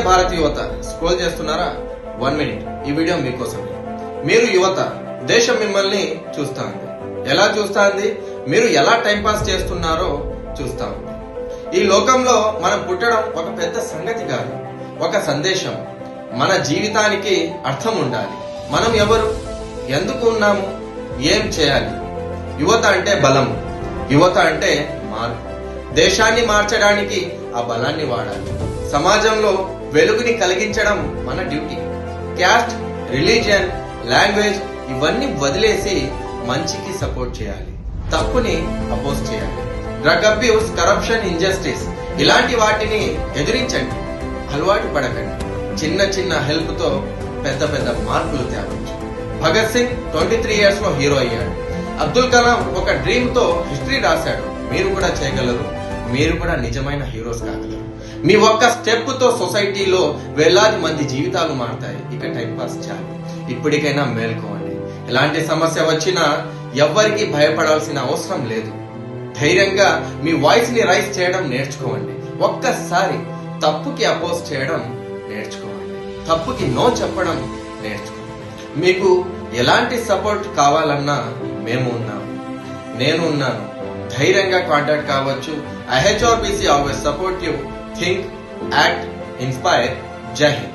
భారత్ యువత స్క్రోల్ చేస్తున్నారా? 1 మినిట్, ఈ వీడియో మీకోసమే. మీరు యువత, దేశం మిమ్మల్ని చూస్తా ఉంది. ఎలా చూస్తా ఉంది? మీరు ఎలా టైంపాస్ చేస్తున్నారో చూస్తా ఉంది. ఈ లోకంలో మనం పుట్టడం ఒక పెద్ద సంగతి కాదు, ఒక సందేశం. మన జీవితానికి అర్థం ఉండాలి. మనం ఎవరు, ఎందుకు ఉన్నాము, ఏం చేయాలి? యువత అంటే బలం, యువత అంటే మార్పు. దేశాన్ని మార్చడానికి ఆ బలాన్ని వాడాలి. సమాజంలో వెలుగుని కలిగించడం మన డ్యూటీ. క్యాస్ట్, రిలీజియన్, లాంగ్వేజ్ ఇవన్నీ వదిలేసి మంచికి సపోర్ట్ చేయాలి, తప్పుని అపోజ్ చేయాలి. డ్రగ్ అబ్యూస్, కరప్షన్, ఇంజస్టిస్ ఇలాంటి వాటిని ఎదిరించండి. అలవాటు పడకండి. చిన్న చిన్న హెల్ప్ తో పెద్ద పెద్ద మార్పులు తేవచ్చు. భగత్ సింగ్ 23 ఇయర్స్ లో హీరో అయ్యాడు. అబ్దుల్ కలాం ఒక డ్రీమ్ తో హిస్టరీ రాశాడు. మీరు కూడా చేయగలరు. మీరు కూడా నిజమైన హీరోస్ కాగలరు. మీ ఒక్క స్టెప్ తో సొసైటీలో వేలాది మంది జీవితాలు మారుతాయి. ఇక టైం పాస్ చాలు. ఇప్పటికైనా మేల్కోండి. ఎలాంటి సమస్య వచ్చినా ఎవ్వరికి భయపడాల్సిన అవసరం లేదు. ధైర్యంగా మీ వాయిస్ ని రైజ్ చేయడం నేర్చుకోండి. ఒక్కసారి తప్పుకి అపోజ్ చేయడం నేర్చుకోండి. తప్పుకి నో చెప్పడం నేర్చుకోండి. మీకు ఎలాంటి సపోర్ట్ కావాలన్నా మేము ఉన్నాము, నేను ఉన్నాను. ధైర్యంగా కాంటాక్ట్ కావచ్చు. IHRBC always support you. Think, act, inspire. Jai Hind.